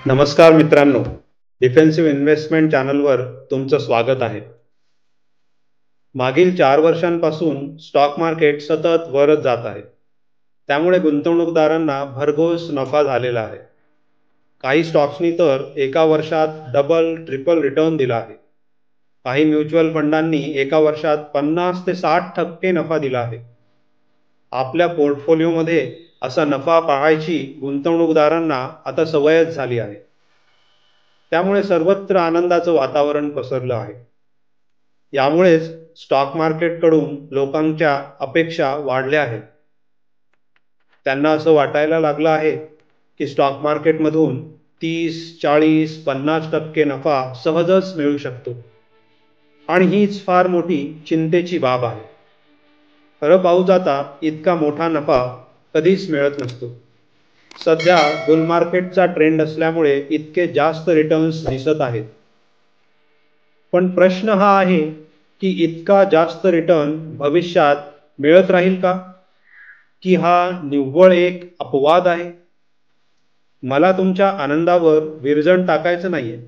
नमस्कार मित्रांनो, defensive investment चॅनलवर तुमचं स्वागत आहे. मागील 4 वर्षांपासून स्टॉक मार्केट सतत वरच जात आहे. त्यामुळे गुंतवणूकदारांना भरघोस नफा झालेला आहे. काही स्टॉक्सनी तर एका वर्षात डबल ट्रिपल रिटर्न दिला आहे. काही म्युच्युअल फंडांनी एका वर्षात 50 ते 60% नफा दिला आहे. आपल्या पोर्टफोलिओमध्ये असा नफा पाहायची गुंतवणूकदारांना आता सवयच झाली आहे. त्यामुळे सर्वत्र आनंदाचं वातावरण पसरलं आहे. यामुळेच स्टॉक मार्केटकडून लोकांच्या अपेक्षा वाढल्या आहेत. त्यांना असं वाटायला लागलं आहे की स्टॉक मार्केटमधून 30, 40, 50% नफा सहजच मिळू शकतो. आणि हीच फार मोठी चिंतेची बाब आहे. खरं पाहू जाता इतका मोठा नफा कधीच मिळत नसतो. सध्या बुल मार्केटचा ट्रेंड असल्यामुळे इतके जास्त रिटर्न्स दिसत आहेत. पण प्रश्न हा आहे की इतका जास्त रिटर्न भविष्यात मिळत राहील का, की हा निव्वळ एक अपवाद आहे. मला तुमच्या आनंदावर विरजण टाकायचं नाहीये.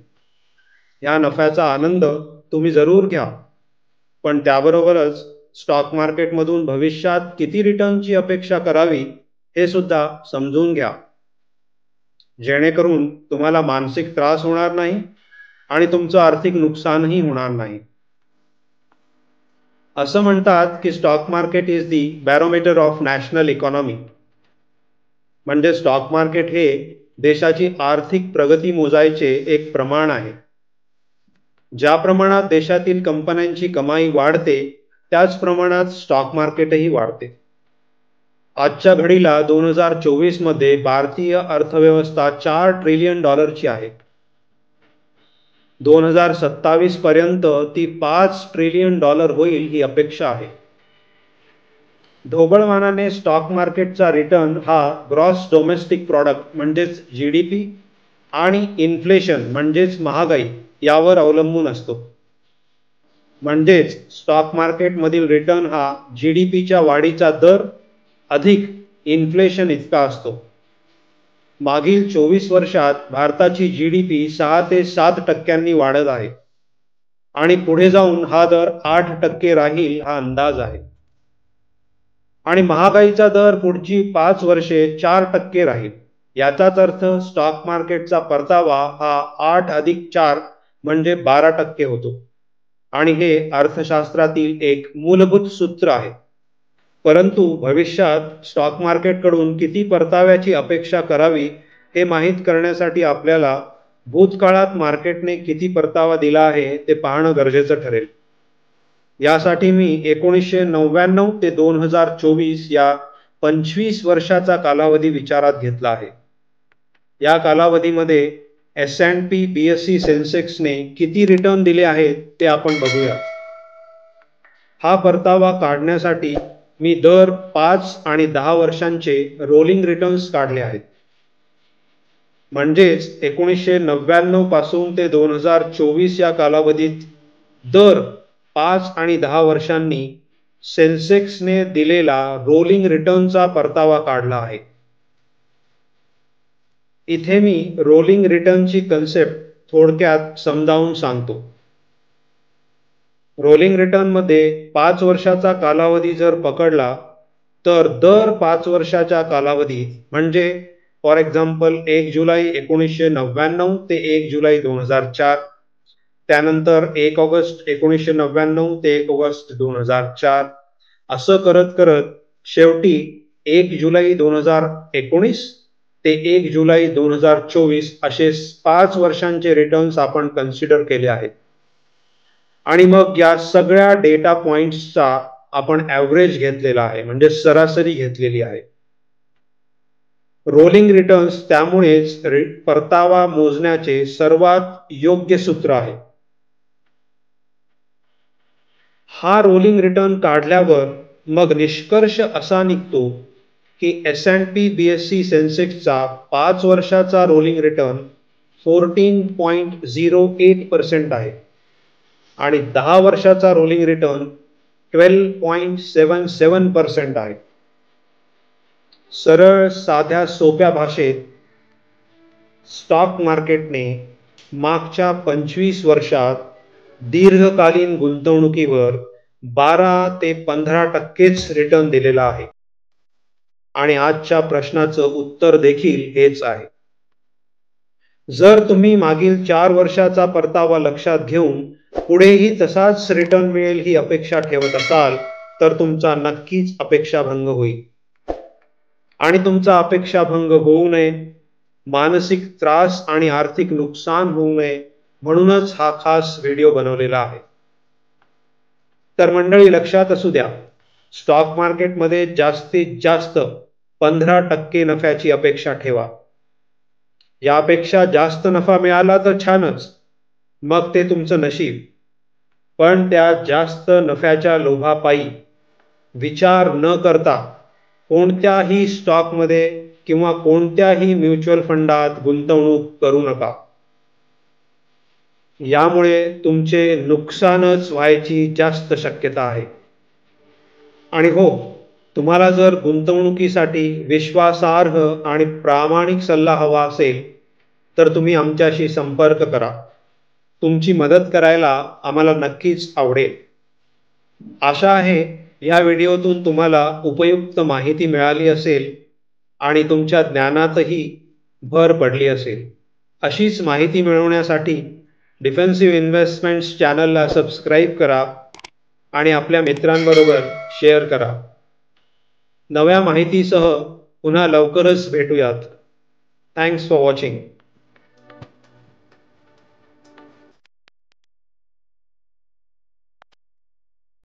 या नफ्याचा आनंद तुम्ही जरूर घ्या, पण त्याबरोबरच स्टॉक मार्केटमधून भविष्यात किती रिटर्नची अपेक्षा करावी हे सुद्धा समजून घ्या, जेणेकरून तुम्हाला मानसिक त्रास होणार नाही आणि तुमचं आर्थिक नुकसानही होणार नाही. असं म्हणतात की stock market is the barometer of national economy. म्हणजे स्टॉक मार्केट हे देशाची आर्थिक प्रगती मोजायचे एक प्रमाण आहे. ज्या प्रमाणात देशातील कंपन्यांची कमाई वाढते त्याच प्रमाणात स्टॉक मार्केटही वाढते. आजच्या घडीला 2024 मध्ये भारतीय अर्थव्यवस्था $4 ट्रिलियन आहे. 2027 पर्यंत ती $5 ट्रिलियन होईल ही अपेक्षा आहे. ढोबळमानाने स्टॉक मार्केटचा रिटर्न हा ग्रॉस डोमेस्टिक प्रॉडक्ट म्हणजेच GDP आणि इन्फ्लेशन म्हणजेच महागाई यावर अवलंबून असतो. म्हणजेच स्टॉक मार्केटमधील रिटर्न हा GDPच्या वाढीचा दर अधिक इन्फ्लेशन इतका असतो. मागील 24 वर्षात भारताची GDP 6 ते 7% वाढत आहे आणि पुढे जाऊन हा दर 8% राहील हा अंदाज आहे. आणि महागाईचा दर पुढची 5 वर्षे 4% राहील. याचाच अर्थ स्टॉक मार्केटचा परतावा हा 8+4 म्हणजे 12% होतो. आणि हे अर्थशास्त्रातील एक मूलभूत सूत्र आहे. परंतु भविष्यात स्टॉक मार्केटकडून किती परताव्याची अपेक्षा करावी हे माहीत करण्यासाठी आपल्याला भूतकाळात मार्केटने किती परतावा दिला आहे ते पाहणं गरजेचं ठरेल. यासाठी मी 1999 ते 2024 या 25 वर्षाचा कालावधी विचारात घेतला आहे. या कालावधीमध्ये S&P BSE सेन्सेक्सने किती रिटर्न दिले आहेत ते आपण बघूया. हा परतावा काढण्यासाठी मी दर 5 आणि 10 वर्षांचे रोलिंग रिटर्न्स काढले आहेत. म्हणजेच 1999 पासून ते 2024 या कालावधीत दर 5 आणि 10 वर्षांनी सेन्सेक्सने दिलेला रोलिंग रिटर्नचा परतावा काढला आहे. इथे मी रोलिंग रिटर्नची कन्सेप्ट थोडक्यात समजावून सांगतो. रोलिंग रिटर्नमध्ये 5 वर्षाचा कालावधी जर पकडला तर दर 5 वर्षाच्या कालावधीत म्हणजे फॉर एक्झाम्पल 1 जुलै 1999 ते 1 जुलै 2004, त्यानंतर 1 ऑगस्ट 1999 ते 1 ऑगस्ट 2004, असं करत करत शेवटी 1 जुलै 2019 ते 1 जुलै 2024 असे 5 वर्षांचे रिटर्न्स आपण कन्सिडर केले आहेत. आणि मग या सगळ्या डेटा पॉइंट्सचा आपण ॲव्हरेज घेतलेला आहे, म्हणजे सरासरी घेतलेली आहे. रोलिंग रिटर्न्स त्यामुळेच परतावा मोजण्याचे सर्वात योग्य सूत्र आहे. हा रोलिंग रिटर्न काढल्यावर मग निष्कर्ष असा निघतो की S&P BSE सेन्सेक्सचा 5 वर्षाचा रोलिंग रिटर्न 14.08% आहे आणि 10 वर्षाचा रोलिंग रिटर्न 12.77% आहे. सरळ साध्या सोप्या भाषेत स्टॉक मार्केटने मागच्या 25 वर्षात दीर्घकालीन गुंतवणुकीवर 12 ते 15% रिटर्न दिलेला आहे. आणि आजच्या प्रश्नाचं उत्तर देखील हेच आहे. जर तुम्ही मागील 4 वर्षाचा परतावा लक्षात घेऊन पुढेही तसाच रिटर्न मिळेल ही अपेक्षा ठेवत असाल तर तुमचा नक्कीच अपेक्षाभंग होईल. आणि तुमचा अपेक्षाभंग होऊ नये, मानसिक त्रास आणि आर्थिक नुकसान होऊ नये म्हणूनच हा खास व्हिडिओ बनवलेला आहे. तर मंडळी, लक्षात असू द्या, स्टॉक मार्केटमध्ये जास्तीत जास्त 15% नफ्याची अपेक्षा ठेवा. यापेक्षा जास्त नफा मिळाला तर छानच, मग ते तुमचं नशीब. पण त्या जास्त नफ्याच्या लोभापायी विचार न करता कोणत्याही स्टॉकमध्ये किंवा कोणत्याही म्युच्युअल फंडात गुंतवणूक करू नका. यामुळे तुमचे नुकसानच व्हायची जास्त शक्यता आहे. आणि हो, तुम्हाला जर गुंतवणुकीसाठी विश्वासार्ह आणि प्रामाणिक सल्ला हवा असेल तर तुम्ही आमच्याशी संपर्क करा. तुमची मदत करायला आम्हाला नक्कीच आवडेल. आशा आहे या व्हिडिओतून तुम्हाला उपयुक्त माहिती मिळाली असेल आणि तुमच्या ज्ञानातही भर पडली असेल. अशीच माहिती मिळवण्यासाठी डिफेन्सिव्ह इन्व्हेस्टमेंट्स चॅनलला सबस्क्राईब करा आणि आपल्या मित्रांबरोबर शेअर करा. नव्या माहितीसह पुन्हा लवकरच भेटूयात. Thanks for watching.